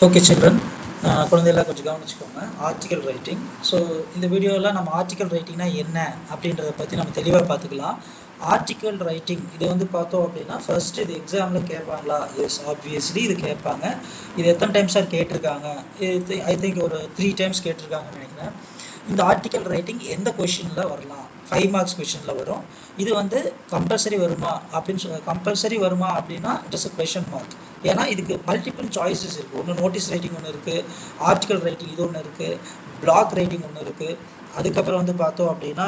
Okay children, குழந்தையெல்லாம் கொஞ்சம் கவனிச்சுக்கோங்க. Article writing. ஸோ இந்த வீடியோவில் நம்ம ஆர்டிக்கல் ரைட்டிங்னா என்ன அப்படின்றத பற்றி நம்ம தெளிவாக பார்த்துக்கலாம். ஆர்டிக்கல் ரைட்டிங் இது வந்து பார்த்தோம் அப்படின்னா ஃபர்ஸ்ட் இது எக்ஸாமில் கேட்பாங்களா? எஸ், ஆப்வியஸ்லி இது கேட்பாங்க. இது எத்தனை டைம்ஸ் சார் கேட்டிருக்காங்க? இது ஐ திங்க் ஒரு 3 டைம்ஸ் கேட்டிருக்காங்கன்னு நினைக்கிறேன். இந்த ஆர்டிக்கல் ரைட்டிங் எந்த கொஷினில் வரலாம்? 5 மார்க்ஸ் கொஷினில் வரும். இது வந்து கம்பல்சரி வருமா அப்படின்னு கம்பல்சரி வருமா அப்படின்னா it is a question mark. ஏன்னா இதுக்கு மல்டிபிள் சாய்ஸஸ் இருக்குது. ஒன்று நோட்டீஸ் ரைட்டிங் ஒன்று இருக்குது, ஆர்டிக்கல் ரைட்டிங் இது ஒன்று இருக்குது, பிளாக் ரைட்டிங் ஒன்று இருக்குது, அதுக்கப்புறம் வந்து பார்த்தோம் அப்படின்னா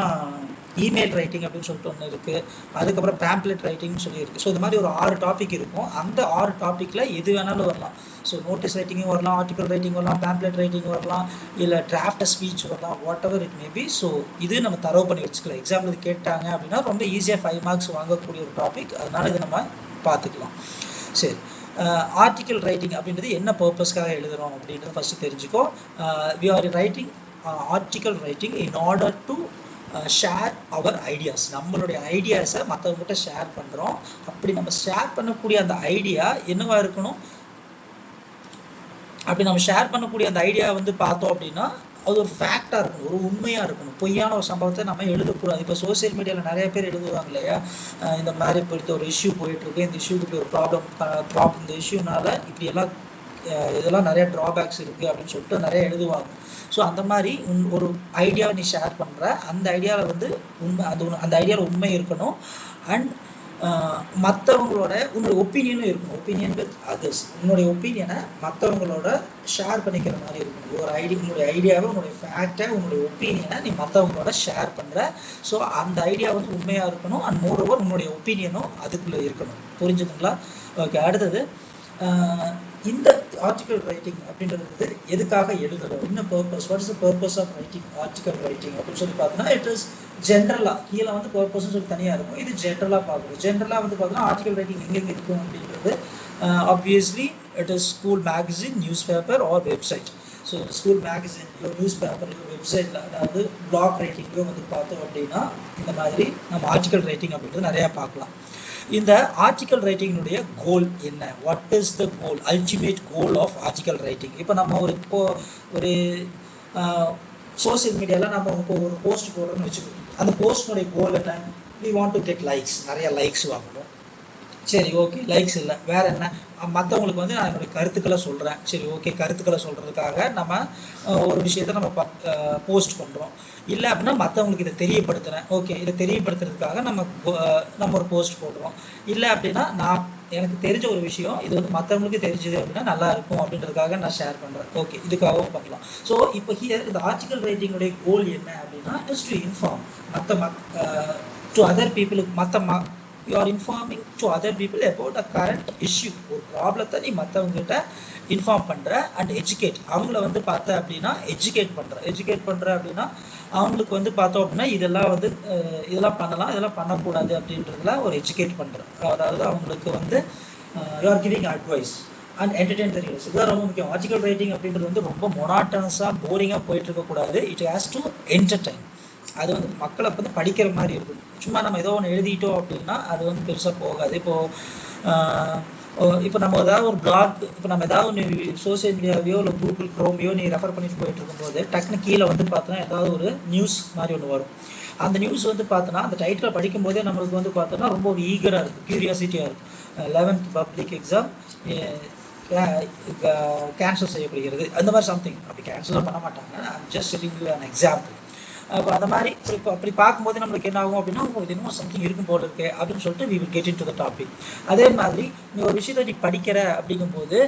இமெயில் ரைட்டிங் அப்படின்னு சொல்லிட்டு ஒன்று இருக்குது, அதுக்கப்புறம் பேம்ப்ளெட் ரைட்டிங்னு சொல்லி இருக்குது. ஸோ இந்த மாதிரி ஒரு 6 டாபிக் இருக்கும். அந்த 6 டாப்பிக்கில் எது வேணாலும் வரலாம். ஸோ நோட்டீஸ் ரைட்டிங்கும் வரலாம், ஆர்டிக்கல் ரைட்டிங் வரலாம், பேம்ப்ளெட் ரைட்டிங் வரலாம், இல்லை டிராஃப்ட் ஸ்பீச் வரலாம், what ever it maybe. So இது நம்ம தரவு பண்ணி வச்சுக்கலாம். எக்ஸாம்பிள் கேட்டாங்க அப்படின்னா ரொம்ப ஈஸியாக 5 மார்க்ஸ் வாங்கக்கூடிய ஒரு டாபிக். அதனால இதை நம்ம பார்த்துக்கலாம். சரி, ஆர்டிக்கல் ரைட்டிங் அப்படின்றது என்ன பர்பஸ்க்காக எழுதுகிறோம் அப்படின்றத ஃபஸ்ட்டு தெரிஞ்சுக்கோ. We are writing article writing in order to share our ideas. நம்மளுடைய ஐடியாஸை மற்றவங்ககிட்ட ஷேர் பண்ணுறோம். அப்படி நம்ம ஷேர் பண்ணக்கூடிய அந்த ஐடியா என்னவா இருக்கணும்? அப்படி நம்ம ஷேர் பண்ணக்கூடிய அந்த ஐடியா வந்து பார்த்தோம் அப்படின்னா அது ஒரு ஃபேக்டாக இருக்கணும், ஒரு உண்மையாக இருக்கணும். பொய்யான ஒரு சம்பவத்தை நம்ம எழுதக்கூடாது. இப்போ சோசியல் மீடியாவில் நிறைய பேர் எழுதுவாங்க இல்லையா, இந்த மாதிரி போயிட்டு ஒரு இஷ்யூ போயிட்டுருக்கு, இந்த இஷ்யூக்கு இப்படி ஒரு ப்ராப்ளம் இந்த இஷ்யூனால இப்படி எல்லாம் இதெல்லாம் நிறைய ட்ராபேக்ஸ் இருக்குது அப்படின்னு சொல்லிட்டு நிறைய எழுதுவாங்க. ஸோ அந்த மாதிரி ஒரு ஐடியாவை நீ ஷேர் பண்ணுற, அந்த ஐடியாவில் வந்து உண்மை, அந்த ஐடியாவில் உண்மை இருக்கணும். அண்ட் மற்றவங்களோட உன்னுடைய ஒப்பீனியனும் இருக்கணும். Opinion with others. உன்னுடைய ஒப்பீனியனை மற்றவங்களோட ஷேர் பண்ணிக்கிற மாதிரி இருக்கணும். உன்னுடைய ஐடியாவை, உன்னுடைய ஃபேக்டை, உன்னுடைய ஒப்பீனியனை நீ மற்றவங்களோட ஷேர் பண்ணுற. ஸோ அந்த ஐடியா வந்து உண்மையாக இருக்கணும். அண்ட் மோரோவர் உன்னுடைய ஒப்பீனியனும் அதுக்குள்ளே இருக்கணும். புரிஞ்சுதுங்களா? ஓகே, அடுத்தது இந்த ஆர்டிக்கல் ரைட்டிங் அப்படின்றது எதுக்காக எழுதுறோம், என்ன purpose, what is the purpose of writing article writing அப்படின்னு சொல்லி பார்த்தோன்னா இட் இஸ் ஜென்ரலாக. கீழே வந்து பர்பஸ்ன்னு சொல்லி தனியாக இருக்கும், இது ஜென்ரலாக பார்க்குறோம். ஜென்ரலாக வந்து பார்த்தோன்னா ஆர்டிக்கல் ரைட்டிங் எங்கெங்கே இருக்கும் அப்படின்றது obviously it is school magazine, newspaper or website. So school மேகசின்லையோ நியூஸ் பேப்பர்லையோ வெப்சைட்டில், அதாவது பிளாக் ரைட்டிங்லையோ வந்து பார்த்தோம் அப்படின்னா இந்த மாதிரி நம்ம ஆர்டிக்கல் ரைட்டிங் அப்படின்றது நிறையா பார்க்கலாம். இந்த ஆர்டிக்கல் ரைட்டிங்கினுடைய கோல் என்ன? What is the goal, ultimate goal of article writing? இப்போ நம்ம ஒரு சோசியல் மீடியாவில் நம்ம இப்போ ஒரு போஸ்ட் போடுறோம்னு வச்சுக்கோங்க. அந்த போஸ்ட்னுடைய கோல் என்ன? We want to get likes, நிறைய லைக்ஸ் வாங்கணும். சரி, ஓகே, லைக்ஸ் இல்லை, வேற என்ன? மற்றவங்களுக்கு வந்து நான் என்னுடைய கருத்துக்களை சொல்கிறேன். சரி, ஓகே, கருத்துக்களை சொல்கிறதுக்காக நம்ம ஒரு விஷயத்த நம்ம போஸ்ட் பண்ணுறோம். இல்லை அப்படின்னா மற்றவங்களுக்கு இதை தெரியப்படுத்துகிறேன். ஓகே, இதை தெரியப்படுத்துறதுக்காக நம்ம ஒரு போஸ்ட் போடுறோம். இல்லை அப்படின்னா எனக்கு தெரிஞ்ச ஒரு விஷயம் இது வந்து மற்றவங்களுக்கு தெரிஞ்சது அப்படின்னா நல்லா இருக்கும் அப்படின்றதுக்காக நான் ஷேர் பண்ணுறேன். ஓகே, இதுக்காகவும் பண்ணலாம். ஸோ இப்போ ஹியர் இந்த ஆர்டிக்கல் ரைட்டிங்குடைய கோல் என்ன அப்படின்னா is to inform to other பீப்புளுக்கு. You are informing to other people about a current issue. ஒரு ப்ராப்ளத்தை நீ மற்றவங்ககிட்ட இன்ஃபார்ம் பண்ணுற அண்ட் எஜுகேட். அவங்கள வந்து பார்த்த அப்படின்னா எஜுகேட் பண்ணுற அப்படின்னா அவங்களுக்கு வந்து பார்த்தோம் அப்படின்னா இதெல்லாம் பண்ணலாம், இதெல்லாம் பண்ணக்கூடாது அப்படின்றதுல ஒரு எஜுகேட் பண்ணுற. அதாவது அவங்களுக்கு வந்து you are giving advice and entertain the readers. இதுதான் ரொம்ப முக்கியம். ஆர்டிக்கல் ரைட்டிங் அப்படின்றது வந்து ரொம்ப மொனாட்டனஸாக போரிங்காக போயிட்டு இருக்கக்கூடாது. It has to entertain. அது வந்து மக்களை வந்து படிக்கிற மாதிரி இருக்கும். சும்மா நம்ம ஏதோ ஒன்று எழுதிட்டோம் அப்படின்னா அது வந்து பெருசாக போகாது. இப்போ நம்ம ஏதாவது ஒரு பிளாக், இப்போ நம்ம ஏதாவது ஒன்று சோசியல் மீடியாவையோ இல்லை கூகுள் க்ரோமையோ நீ ரெஃபர் பண்ணிட்டு போயிட்டு இருக்கும்போது டக்குன்னு கீழே வந்து பார்த்தோன்னா ஏதாவது ஒரு நியூஸ் மாதிரி ஒன்று வரும். அந்த நியூஸ் வந்து பார்த்தோன்னா அந்த டைட்டில் படிக்கும் போதே நம்மளுக்கு வந்து பார்த்தோன்னா ரொம்ப ஒரு ஈகராக இருக்கும், க்யூரியாசிட்டியாக இருக்கும். 11th பப்ளிக் எக்ஸாம் கேன்சல் செய்யப்படுகிறது, அந்த மாதிரி சம்திங். அப்படி கேன்சல் பண்ண மாட்டாங்க, just telling you an example. அப்போ அந்த மாதிரி அப்படி பார்க்கும்போது நம்மளுக்கு என்ன ஆகும் அப்படின்னா உங்களுக்கு இன்னும் சம்திங் இருக்கும் போல இருக்கு அப்படின்னு சொல்லிட்டு we will get into the topic. அதே மாதிரி நீ ஒரு விஷயத்தை நீ படிக்கிற அப்படிங்கும்போது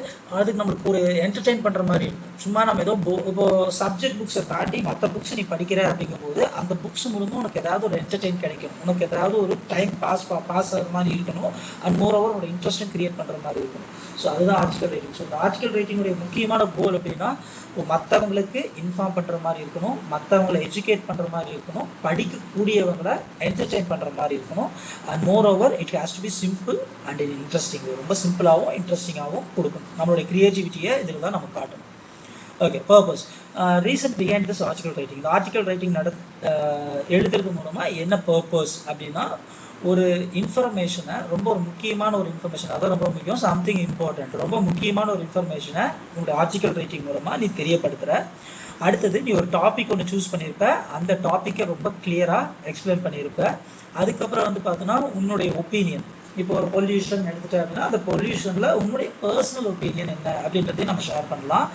அதுக்கு நம்மளுக்கு ஒரு என்டர்டெயின் பண்ணுற மாதிரி இருக்கும். சும்மா நம்ம ஏதோ இப்போ சப்ஜெக்ட் புக்ஸை தாண்டி மற்ற புக்ஸ் நீ படிக்கிற அப்படிங்கும்போது அந்த புக்ஸ் மூலமும் உனக்கு ஏதாவது ஒரு என்டர்டெயின் கிடைக்கும், உனக்கு ஏதாவது ஒரு டைம் பாஸ் ஆகிற மாதிரி இருக்கணும். அண்ட் மோர் ஓவர் உன்னோட இன்ட்ரெஸ்ட்டும் கிரியேட் பண்ணுற மாதிரி இருக்கணும். ஸோ அதுதான் ஆர்டிக்கல் ரைட்டிங். ஸோ இந்த ஆர்டிக்கல் ரைட்டிங்குடைய முக்கியமான கோல் அப்படின்னா மற்றவங்களுக்கு இன்ஃபார்ம் பண்ணுற மாதிரி இருக்கணும், மற்றவங்களை எஜுகேட் பண்ணுற மாதிரி இருக்கணும், படிக்கக்கூடியவங்களை என்டர்டெயின் பண்ணுற மாதிரி இருக்கணும். And moreover it has to be simple and interesting. ரொம்ப சிம்பிளாகவும் இன்ட்ரெஸ்டிங்காகவும் கொடுக்கணும். நம்மளுடைய கிரியேட்டிவிட்டியை இதில் தான் நம்ம காட்டணும். Okay, purpose, reason behind this article writing. இந்த ஆர்டிக்கல் ரைட்டிங் எழுதுறது மூலமாக என்ன பர்பஸ் அப்படின்னா ஒரு இன்ஃபர்மேஷனை ரொம்ப ஒரு முக்கியமான ஒரு இன்ஃபர்மேஷன், அதான் ரொம்ப முக்கியம், சம்திங் இம்பார்ட்டன்ட், ரொம்ப முக்கியமான ஒரு இன்ஃபர்மேஷனை உங்களுடைய ஆர்டிக்கல் ரைட்டிங் மூலமாக நீ தெரியப்படுத்துகிற. அடுத்தது நீ ஒரு டாபிக் ஒன்று சூஸ் பண்ணியிருப்ப, அந்த டாப்பிக்கை ரொம்ப கிளியராக எக்ஸ்பிளைன் பண்ணியிருப்ப. அதுக்கப்புறம் வந்து பார்த்தோன்னா உன்னுடைய ஒப்பீனியன், இப்போ ஒரு பொல்யூஷன் எடுத்துட்டேன் அப்படின்னா அந்த பொல்யூஷனில் உன்னுடைய பர்சனல் ஒப்பீனியன் என்ன அப்படின்றதையும் நம்ம ஷேர் பண்ணலாம்.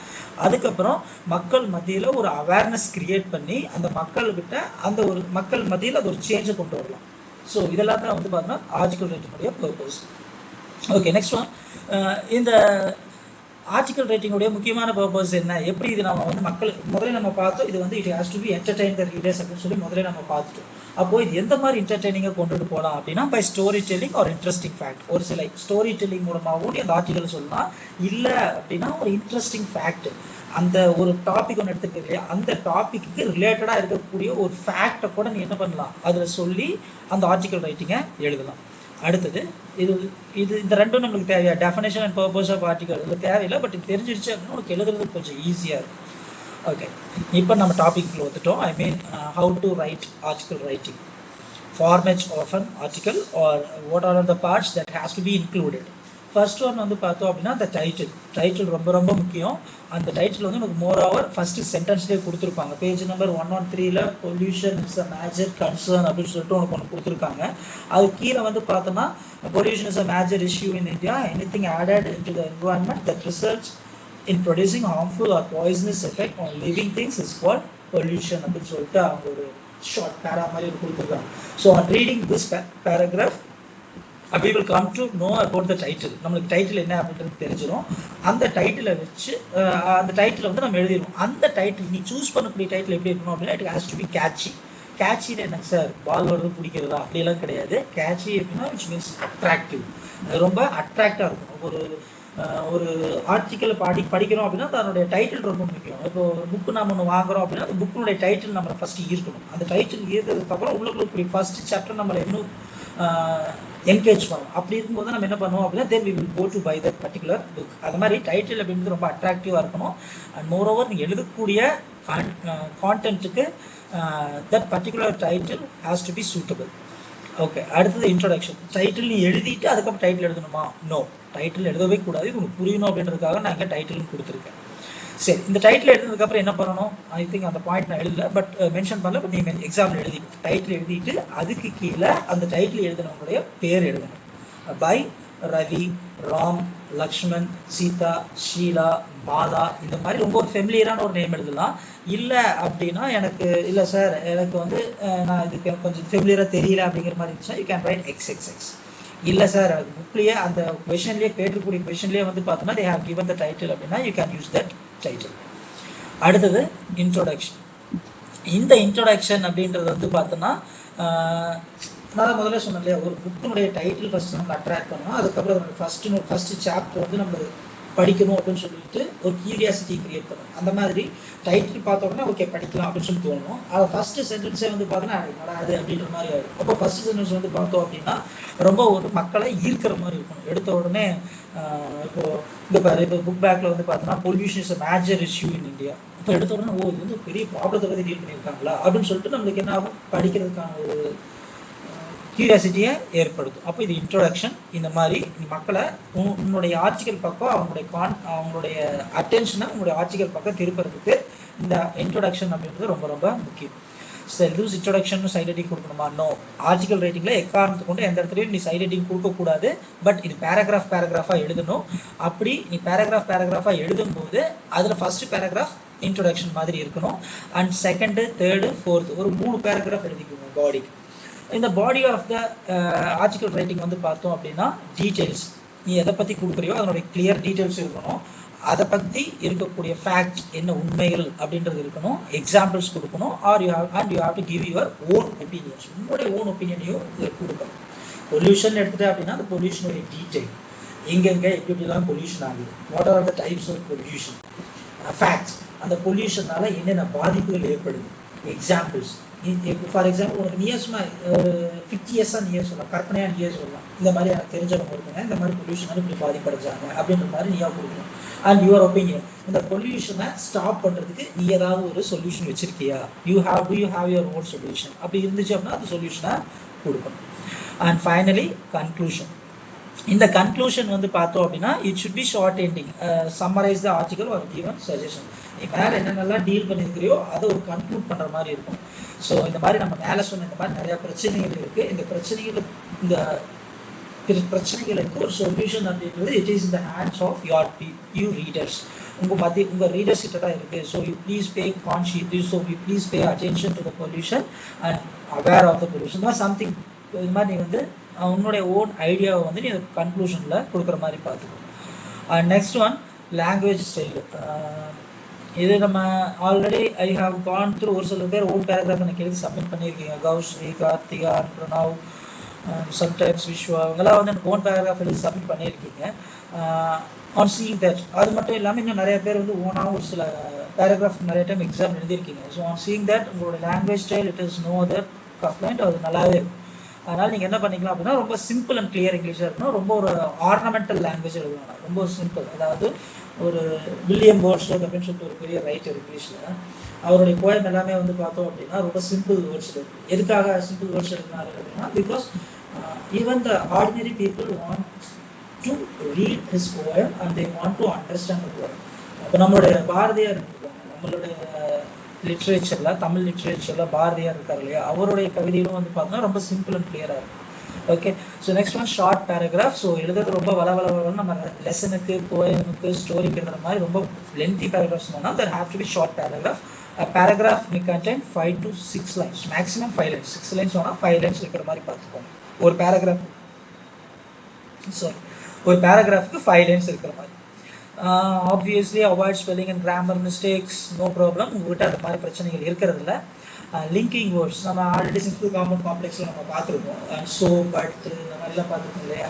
அதுக்கப்புறம் மக்கள் மத்தியில் ஒரு அவேர்னஸ் கிரியேட் பண்ணி அந்த மக்கள்கிட்ட அந்த ஒரு மக்கள் மத்தியில் அது ஒரு சேஞ்சை கொண்டு வரலாம். ஸோ இதெல்லாம் தான் வந்து பார்த்தோன்னா ஆர்டிக்கல் ரைட்டிங்குடைய பர்பஸ். Okay, next one. இந்த ஆர்டிக்கல் ரைட்டிங்குடைய முக்கியமான பர்பஸ் என்ன, எப்படி இது நம்ம வந்து மக்கள் முதல்ல நம்ம பார்த்தோம், இது வந்து it has to B entertain the readers அப்படின்னு சொல்லி முதல்ல நம்ம பார்த்துட்டோம். அப்போது இது எந்த மாதிரி என்டர்டைனிங்காக கொண்டுட்டு போகலாம் அப்படின்னா பை ஸ்டோரி டெல்லிங் ஒரு இன்ட்ரெஸ்டிங் ஃபேக்ட். ஒரு சில ஸ்டோரி டெல்லிங் மூலமாகவும் நீ அந்த ஆர்டிக்கல் சொல்லலாம். இல்லை அப்படின்னா ஒரு இன்ட்ரெஸ்டிங் ஃபேக்ட், அந்த ஒரு டாபிக் ஒன்று எடுத்துக்கிட்டு இல்லையா, அந்த டாபிக்கு ரிலேட்டடாக இருக்கக்கூடிய ஒரு ஃபேக்டை கூட நீ என்ன பண்ணலாம் அதில் சொல்லி அந்த ஆர்டிக்கல் ரைட்டிங்கை எழுதலாம். அடுத்தது இது இந்த ரெண்டும் நம்மளுக்கு தேவையா, definition and purpose of article இது தேவையில்லை, பட் இது தெரிஞ்சிருச்சு அப்படின்னா உனக்கு எழுதுறது கொஞ்சம் ஈஸியாக இருக்கும். ஓகே, இப்போ நம்ம டாபிக்ல வந்துட்டோம். I mean how to write article writing, formats of an article or what are the parts that has to be included. First one வந்து பார்த்தோம் அப்படின்னா அந்த டைட்டில் ரொம்ப ரொம்ப முக்கியம். அந்த டைட்டில் வந்து நமக்கு மோர் ஓவர் ஃபர்ஸ்ட் சென்டென்ஸ்லேயே கொடுத்துருப்பாங்க. பேஜ் நம்பர் 113ல pollution is a major concern அப்படின்னு சொல்லிட்டு உனக்கு ஒன்று கொடுத்துருக்காங்க. அது கீழே வந்து பார்த்தோம்னா pollution is a major issue in India, anything added into the environment that results in producing harmful or poisonous effect on living things is called pollution அப்படின்னு சொல்லிட்டு அவங்க ஒரு ஷார்ட் பேரா மாதிரி கொடுத்துருக்காங்க. So on reading this paragraph we will come to know about the title. நம்மளுக்கு title என்ன அப்படின்றது தெரிஞ்சிடும். அந்த டைட்டிலை வச்சு அந்த டைட்டில் வந்து நம்ம எழுதிடுவோம். அந்த டைட்டில் நீ சூஸ் பண்ணக்கூடிய டைட்டில் எப்படி இருக்கணும் அப்படின்னா it has to be catchy. கேட்சின்னு என்ன சார், பால் வருது பிடிக்கிறதா அப்படியெல்லாம் கிடையாது. கேட்சி அப்படின்னா விச் மீன்ஸ் அட்ராக்டிவ், ரொம்ப அட்ராக்டாக இருக்கும். ஒரு ஆர்டிக்கலை படிக்கிறோம் அப்படின்னா அதனுடைய டைட்டில் ரொம்ப முக்கியம். இப்போ ஒரு புக்கு நம்ம ஒன்று வாங்குறோம் அப்படின்னா அந்த புக்கினுடைய டைட்டில் நம்மளை ஃபர்ஸ்ட் ஈர்க்கணும். அந்த டைட்டில் ஈர்த்ததுக்கப்புறம் உள்ளுக்குள்ள ஃபர்ஸ்ட் சாப்டர் நம்மளை இன்னும் என்கேஜ் பண்ணுவோம். அப்படி இருக்கும்போது நம்ம என்ன பண்ணுவோம் அப்படின்னா then we will go to buy that particular book. அது மாதிரி டைட்டில் அப்படின்றது ரொம்ப அட்ராக்டிவாக இருக்கணும். அண்ட் மோர் ஓவர் நீங்கள் எழுதக்கூடிய கான்டென்ட்டுக்கு that particular title has to be suitable. Okay, அடுத்தது இன்ட்ரோடக்ஷன். டைட்டில் நீ எழுதிட்டு அதுக்கப்புறம் டைட்டில் எழுதணுமா? நோ, டைட்டில் எழுதவே கூடாது. இது உங்களுக்கு புரியணும் அப்படின்றதுக்காக நான் இங்கே டைட்டில் கொடுத்துருக்கேன். சரி, இந்த டைட்டில் எழுதுனதுக்கப்புறம் என்ன பண்ணணும்? ஐ திங்க் அந்த பாயிண்ட் நான் எழுதல, பட் மென்ஷன் பண்ணல. பட் நீங்கள் எக்ஸாம்பிள் எழுதி டைட்டில் எழுதிட்டு அதுக்கு கீழே அந்த டைட்டில் எழுதினவங்களுடைய பேர் எழுதணும். பை ரவி, ராம், லக்ஷ்மண், சீதா, ஷீலா, பாலா, இந்த மாதிரி ரொம்ப ஒரு ஃபெமிலியரான ஒரு நேம் எழுதலாம். இல்லை அப்படின்னா எனக்கு இல்லை சார், எனக்கு வந்து நான் இதுக்கு கொஞ்சம் ஃபெமிலியராக தெரியல அப்படிங்கிற மாதிரி இருந்துச்சுன்னா யூ கேன் ரைட் XXX. இல்லை சார், புக்லேயே அந்த கொஷன்லேயே கேட்டிருக்கக்கூடிய கொஷன்லேயே வந்து பார்த்தோன்னா they have given the title அப்படின்னா you can use that title. அடுத்தது இன்ட்ரோடக்ஷன். இந்த இன்ட்ரோடக்ஷன் அப்படின்றது வந்து பார்த்தோன்னா நான் முதல்ல சொன்னேன் இல்லையா, ஒரு புக்கினுடைய டைட்டில் ஃபர்ஸ்ட் நம்ம அட்ராக்ட் பண்ணணும். அதுக்கப்புறம் ஃபர்ஸ்ட் சாப்டர் வந்து நம்ம படிக்கணும் அப்படின்னு சொல்லிட்டு ஒரு கியூரியாசிட்டி கிரியேட் பண்ணணும். அந்த மாதிரி டைட்டில் பார்த்தோம்னா ஓகே படிக்கலாம் அப்படின்னு சொல்லி தோணும். அது ஃபர்ஸ்ட் சென்டென்ஸே வந்து பார்த்தோன்னா அது அப்படின்ற மாதிரி ஆகிடும். அப்போ ஃபர்ஸ்ட் சென்டென்ஸ் வந்து பார்த்தோம் அப்படின்னா ரொம்ப ஒரு மக்களை ஈர்க்கிற மாதிரி இருக்கும். எடுத்த உடனே இப்போ இந்த பாரு, இப்போ புக் பேக்கில் வந்து பார்த்தோன்னா pollution is a major issue in India. இப்போ எடுத்த உடனே இது வந்து பெரிய ப்ராப்ளத்தை பற்றி டீல் பண்ணியிருக்காங்களா அப்படின்னு சொல்லிட்டு நம்மளுக்கு என்ன ஆகும், படிக்கிறதுக்கான ஒரு கியூரியாசிட்டியை ஏற்படுத்தும். அப்போ இது இன்ட்ரோடக்ஷன். இந்த மாதிரி மக்களை உன்னுடைய ஆர்டிக்கல் பக்கம் அவங்களுடைய அட்டென்ஷனை உங்களுடைய ஆர்டிக்கல் பக்கம் திருப்புறதுக்கு இந்த இன்ட்ரோடக்ஷன் அப்படின்றது ரொம்ப ரொம்ப முக்கியம். சரி, லூஸ் இன்ட்ரோடக்ஷன் சைட் ஹெட்டிங் கொடுக்கணுமா? நோ. ஆர்டிக்கல் ரைட்டிங்ல எக்காரணத்தை கொண்டு எந்த இடத்துலையும் நீ சைட் ஹெட்டிங் கொடுக்கக்கூடாது. பட் இது பேராகிராஃபாக எழுதணும். அப்படி நீ பேராகிராஃபாக எழுதும்போது அதில் ஃபர்ஸ்ட் பேராகிராஃப் இன்ட்ரோடக்ஷன் மாதிரி இருக்கணும். அண்ட் செகண்டு, தேர்டு, ஃபோர்த்து ஒரு 3 பேராகிராஃப் எழுதிக்கணும் பாடிக்கு. இந்த body of the article writing வந்து பார்த்தோம் அப்படின்னா டீட்டெயில்ஸ், நீ எதை பற்றி கொடுக்குறியோ அதனுடைய கிளியர் டீட்டெயில்ஸ் இருக்கணும். அதை பற்றி இருக்கக்கூடிய ஃபேக்ட் என்ன, உண்மைகள் அப்படின்றது இருக்கணும். எக்ஸாம்பிள்ஸ் கொடுக்கணும். Are you have to give your own opinions, உங்களுடைய ஓன் ஒப்பீனியனையும் கொடுக்கணும். பொல்யூஷன் எடுத்துட்டேன் அப்படின்னா அந்த பொல்யூஷனுடைய டீட்டெயில், எங்கெங்கே எப்படிலாம் பொல்யூஷன் ஆகுது, what are the types of pollution, facts, அந்த பொல்யூஷனால என்னென்ன பாதிப்புகள் ஏற்படுது, எக்ஸாம்பிள்ஸ். ஃபார் எக்ஸாம்பிள் உனக்கு நியர் சும்மா ஒரு 50 இயர்ஸாக நியர் சொல்லலாம், கற்பனையாக நியர் சொல்லலாம். இந்த மாதிரி எனக்கு தெரிஞ்சவங்க இருக்குங்க, இந்த மாதிரி பொல்யூஷனால இப்படி பாதிப்படைஞ்சாங்க அப்படின்ற மாதிரி நீயா கொடுக்கணும். அண்ட் யுவர் ஒப்பீனியன், இந்த பொல்யூஷனை ஸ்டாப் பண்ணுறதுக்கு நீ ஏதாவது ஒரு சொல்யூஷன் வச்சிருக்கியா, you have your own solution. அப்படி இருந்துச்சு அப்படின்னா அந்த சொல்யூஷனை கொடுக்கணும். And finally conclusion. இந்த கன்க்ளூஷன் வந்து பார்த்தோம் அப்படின்னா it should be short ending, summarize the article ஒரு கிவன் சஜஷன். நீ மேலே என்னென்னலாம் டீல் பண்ணியிருக்கிறியோ அதை ஒரு கன்க்ளூட் பண்ணுற மாதிரி இருக்கும். ஸோ இந்த மாதிரி நம்ம மேலே சொன்ன இந்த மாதிரி நிறையா பிரச்சனைகள் இருக்குது. இந்த பிரச்சனைகளுக்கு ஒரு சொல்யூஷன் அப்படின்றது it is in the hands of you readers. உங்கள் ரீடர்ஸ் கிட்ட தான் இருக்குது. So you please pay consciously, so you please pay attention to the pollution and aware of the pollution. Something இது மாதிரி நீ வந்து உன்னுடைய ஓன் ஐடியாவை வந்து நீ கன்க்ளூஷனில் கொடுக்குற மாதிரி பார்த்துக்கோ. And next one language style. இது நம்ம already I have gone through. ஒரு சில பேர் ஓன் பேராகிராஃப் எனக்கு எழுதி சப்மிட் பண்ணியிருக்கீங்க. கௌஸ்ரீ, கார்த்திகா, பிரணவ், சம்டைம்ஸ் விஸ்வா, இவங்கெல்லாம் வந்து எனக்கு ஓன் பேராகிராஃப் எழுதி சப்மிட் பண்ணியிருக்கீங்க. ஆன் சீயிங் தட், அது மட்டும் இல்லாமல் இன்னும் நிறைய பேர் வந்து ஓனாக ஒரு சில பேராகிராஃப் நிறைய டைம் எக்ஸாம் எழுதியிருக்கீங்க. ஸோ ஆன் சீயிங் தட் உங்களோட language style it is no other complaint, அது நல்லாவே இருக்கும். அதனால் நீங்கள் என்ன பண்ணிக்கலாம் அப்படின்னா ரொம்ப சிம்பிள் அண்ட் கிளியர் இங்கிலீஷாக இருக்கணும். ரொம்ப ஒரு ஆர்னமெண்டல் லாங்குவேஜ் எழுதணும், ரொம்ப சிம்பிள். அதாவது ஒரு வில்லியம் போர்ட்ஸ்வொர்த் அப்படின்னு சொல்லிட்டு ஒரு பெரிய ரைட்டர் இங்கிலீஷில், அவருடைய போயம் எல்லாமே வந்து பார்த்தோம் அப்படின்னா ரொம்ப சிம்பிள் வேர்ட்ஸ் இருக்கு. எதுக்காக சிம்பிள் வேர்ட்ஸ் எடுக்கிறாரு அப்படின்னா because even the ordinary people want to read his poem and they want to understand the poem. அப்போ நம்மளுடைய பாரதியார் இருக்காங்க, நம்மளுடைய லிட்ரேச்சரில், தமிழ் லிட்ரேச்சரில் பாரதியார் இருக்கார் இல்லையா, அவருடைய கவிதைகளும் வந்து பார்த்தோம்னா ரொம்ப சிம்பிள் அண்ட் கிளியராக இருக்கும். Okay, so next one short paragraph. So எழுதுறது ரொம்ப வளவளன்னு நம்ம லெசனுக்கு, போயமுக்கு, ஸ்டோரிக்கு எழுதுற மாதிரி ரொம்ப லென்த்தி பேராகிராஃப்ஸ் வேணால் there have to be short paragraph. A paragraph may contain 5 to 6 lines, maximum 5 lines. 6 lines வேணால் 5 lines இருக்கிற மாதிரி பார்த்துக்கோங்க. ஒரு பேராகிராஃப்க்கு 5 lines இருக்கிற மாதிரி. Obviously avoid spelling and grammar mistakes, no problem. உங்கள்கிட்ட அந்த மாதிரி பிரச்சனைகள் இருக்கிறது இல்லை. லிங்கிங் வேர்ட்ஸ் நம்ம ஆல்ரெடி சிம்பிள் காம்பவுண்ட் காம்ப்ளெக்ஸில் நம்ம பார்த்துருக்கோம். ஸோ பட் இந்த மாதிரிலாம் பார்த்துருக்கோம் இல்லையா,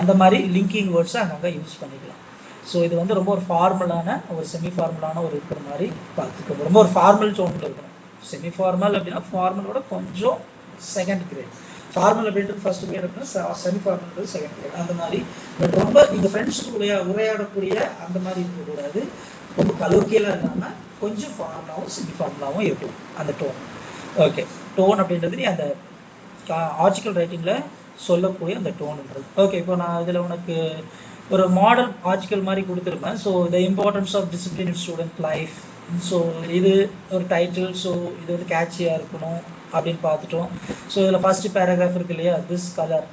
அந்த மாதிரி லிங்கிங் வேர்ட்ஸை அங்கங்கே யூஸ் பண்ணிக்கலாம். ஸோ இது வந்து ரொம்ப ஒரு ஃபார்மலான, ஒரு செமி ஃபார்மலான ஒரு இருக்கிற மாதிரி பார்த்துக்கணும். ரொம்ப ஒரு ஃபார்மல் டோனில் இருக்கணும். செமி ஃபார்மல் அப்படின்னா ஃபார்மலோட கொஞ்சம் செகண்ட் கிரேட். ஃபார்மல் அப்படின்றது ஃபர்ஸ்ட் கிரேட் அப்படின்னா செமி ஃபார்மல்ன்றது செகண்ட் கிரேட். அந்த மாதிரி பட் ரொம்ப இந்த ஃப்ரெண்ட்ஸுக்குடைய உரையாடக்கூடிய அந்த மாதிரி இருக்கக்கூடாது. ரொம்ப கலோக்கியலாக இல்லாமல் கொஞ்சம் ஃபார்மலாகவும் செமி ஃபார்மலாகவும் இருக்கும் அந்த டோன். ஓகே, டோன் அப்படின்றது நீ அந்த ஆர்டிகல் ரைட்டிங்கில் சொல்லக்கூடிய அந்த டோன்ன்றது. ஓகே, இப்போ நான் இதில் உனக்கு ஒரு மாடல் ஆர்டிகல் மாதிரி கொடுத்துருப்பேன். So the importance of discipline in student life. So இது ஒரு டைட்டில். ஸோ இது வந்து கேட்சியாக இருக்கணும் அப்படின்னு பார்த்துட்டோம். ஸோ இதில் ஃபர்ஸ்ட் பேராகிராஃப் இருக்கு இல்லையா, திஸ் கலர்.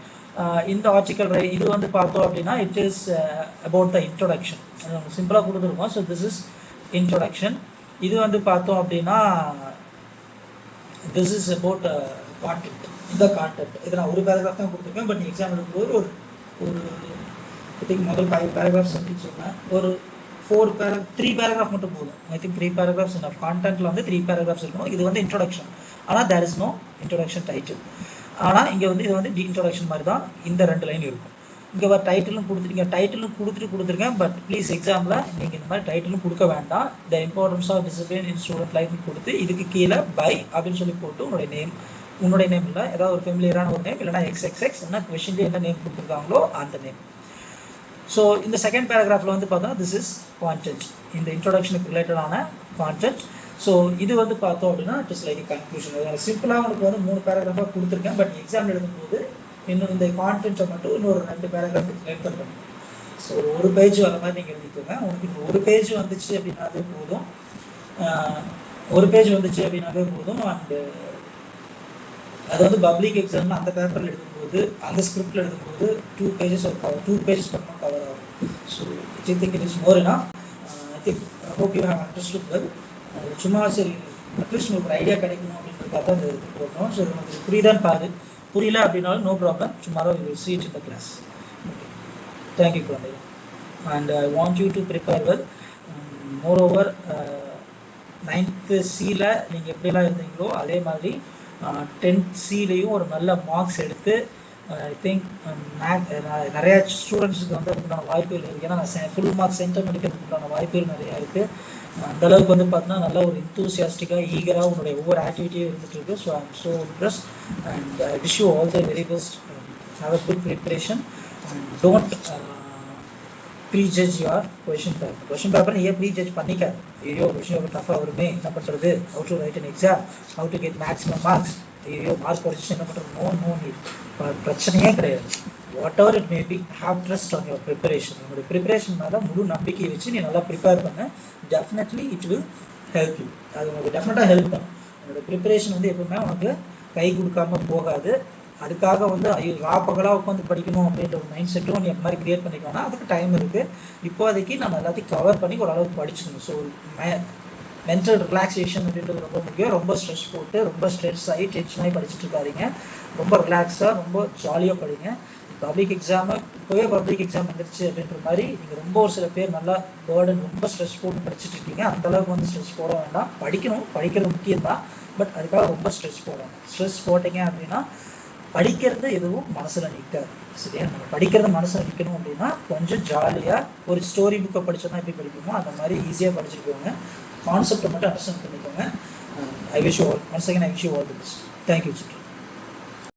இந்த ஆர்டிகல் இது வந்து பார்த்தோம் அப்படின்னா it is about the introduction. சிம்பிளாக கொடுத்துருக்கோம். So this is introduction. இது வந்து பார்த்தோம் அப்படின்னா திஸ் இஸ் அபவுட் கான்டென்ட். இந்த கான்டென்ட் இதை நான் ஒரு பேராகிராஃப் தான் கொடுத்துருக்கேன். பட் எக்ஸாம் எடுக்கும்போது ஒரு ஐ திங்க் முதல் 5 பேராகிராஃப்ஸ் அப்படின்னு சொன்னேன். ஒரு 3 பேராகிராஃப் மட்டும் போதும். ஐ திங்க் 3 பேராகிராஃப்ஸ் என்ன கான்டென்ட்ல வந்து 3 பேராகிராஃப்ஸ் இருக்கும். இது வந்து இன்ட்ரோடக்ஷன். ஆனால் there is no introduction title. ஆனால் இங்கே வந்து இது வந்து இன்ட்ரோடக்ஷன் மாதிரி தான் இந்த 2 லைன் இருக்கும். இங்கே ஒரு டைட்டிலும் கொடுத்துருக்கீங்க, டைட்டிலும் கொடுத்துருக்கேன். பட் ப்ளீஸ் எக்ஸாமில் நீங்கள் இந்த மாதிரி டைட்டிலும் கொடுக்க வேண்டாம். The importance of discipline in student லைஃப்னு கொடுத்து இதுக்கு கீழே பை அப்படின்னு சொல்லி போட்டு உன்னுடைய நேம் இல்லை, ஏதாவது ஒரு ஃபெமிலியரான ஒரு நேம், இல்லைனா XXX என்ன கொஷின்லேயே என்ன நேம் கொடுத்துருக்காங்களோ அந்த நேம். ஸோ இந்த செகண்ட் பேராகிராஃபில் வந்து பார்த்தோம்னா திஸ் இஸ் கான்டென்ட், இந்த இன்ட்ரோடக்ஷனுக்கு ரிலேட்டடான கான்டென்ட். ஸோ இது வந்து பார்த்தோம் அப்படின்னா இட் இஸ் லைக் கன்க்ளூஷன். சிம்பிளாக உங்களுக்கு வந்து 3 பேராகிராஃபாக கொடுத்துருக்கேன். பட் எக்ஸாம் எழுதும்போது இன்னும் இந்த கான்டென்ட்டை மட்டும் இன்னொரு 2 பேராகிராஃப் லென்த்தன் பண்ணுங்க. ஸோ ஒரு பேஜ் வர மாதிரி நீங்கள் எழுதிக்கோங்க. உங்களுக்கு ஒரு பேஜ் வந்துச்சு அப்படின்னாவே போதும். அண்டு அது வந்து பப்ளிக் எக்ஸாமில் அந்த பேப்பரில் எழுதும்போது, அந்த ஸ்கிரிப்டில் எழுதும்போது 2 pages மட்டும் கவர் ஆகும். So I think it is more enough. I think hope you have understood well. சும்மா சரி அட்லீஸ்ட் உங்களுக்கு ஒரு ஐடியா கிடைக்கணும் அப்படின்னு பார்த்தா அது போட்டோம். ஸோ உங்களுக்கு புரியுதான்னு பாரு. புரியல அப்படின்னாலும் no problem. Tomorrow we will see it in the class. Thank you குழந்தை. And I want you to prepare well. Moreover 9th C-ல நீங்கள் எப்படிலாம் இருந்தீங்களோ அதே மாதிரி 10th C-லையும் ஒரு நல்ல மார்க்ஸ் எடுத்து ஐ திங்க் நிறையா ஸ்டூடெண்ட்ஸுக்கு வந்து அதுக்கான வாய்ப்புகள் இருக்குது. ஏன்னா நான் ஃபுல் மார்க்ஸ் சென்டர் பண்ணிக்கிறதுக்கான வாய்ப்புகள் நிறையா இருக்குது. அந்தளவுக்கு வந்து பார்த்தீங்கன்னா நல்ல ஒரு இன்தூசியாஸ்டிக்காக ஈகராக உன்னுடைய ஒவ்வொரு ஆக்டிவிட்டியும் இருந்துட்டு இருக்கு. So I am so impressed and I wish you all the very best. Have a good preparation and don't prejudge your question paper நீ ஏன் ப்ரீஜட்ஜ் பண்ணிக்காது. ஐயோ கொஷின் பேப்பர் டஃபாக வருமே, என்ன பண்ணுறது, how to write an exam, how to get maximum marks. ஐயோ mark குறைச்சி என்ன பண்ணுறது, நோ நோ நீட், பிரச்சனையே கிடையாது. Whatever it may be, have trust on your preparation. உங்களுடைய ப்ரிப்பரேஷன் மேலே முழு நம்பிக்கையை வச்சு நீ நல்லா ப்ரிப்பேர் பண்ண, definitely it will help you. அது உங்களுக்கு டெஃபினட்டாக ஹெல்ப் பண்ணும். உங்களோட ப்ரிப்பரேஷன் வந்து எப்பவுமே உனக்கு கை கொடுக்காம போகாது. அதுக்காக வந்து ஐயோ ராப்பகலாக உட்காந்து படிக்கணும் அப்படின்ற ஒரு மைண்ட் செட்டும் நீ அந்த மாதிரி கிரியேட் பண்ணிக்கோன்னா அதுக்கு டைம் இருக்குது. இப்போதைக்கு நம்ம எல்லாத்தையும் கவர் பண்ணி ஓரளவுக்கு படிச்சுக்கணும். ஸோ மென்டல் ரிலாக்ஸேஷன் அப்படின்றது ரொம்ப முக்கியம். ரொம்ப ஸ்ட்ரெஸ் போட்டு ரொம்ப ஸ்ட்ரெஸ் ஆகி டென்ஷன் ஆகி படிச்சுட்டு இருக்காதிங்க. ரொம்ப ரிலாக்ஸாக ரொம்ப ஜாலியாக படிங்க. பப்ளிக் எக்ஸாமு இப்போவே பப்ளிக் எக்ஸாம் வந்துருச்சு அப்படின்ற மாதிரி நீங்கள் ரொம்ப ஒரு சில பேர் நல்லா பேர்டன் ரொம்ப ஸ்ட்ரெஸ் போட்டு படிச்சுட்டு இருக்கீங்க. அந்தளவுக்கு வந்து ஸ்ட்ரெஸ் போட வேண்டாம். படிக்கணும், படிக்கிறது முக்கியம் தான், பட் அதுக்காக ரொம்ப ஸ்ட்ரெஸ் போடணும். ஸ்ட்ரெஸ் போட்டிங்க அப்படின்னா படிக்கிறது எதுவும் மனசில் நிற்காது. சரியா? நம்ம படிக்கிறது மனசில் நிற்கணும் அப்படின்னா கொஞ்சம் ஜாலியாக ஒரு ஸ்டோரி புக்கை படித்தோன்னா எப்படி படிக்கணுமோ அந்த மாதிரி ஈஸியாக படிச்சுருக்கோங்க. கான்செப்டை மட்டும் அண்டர்ஸ்டாண்ட் பண்ணிக்கோங்க. ஐ wish you all once again I wish you all the best. Thank you.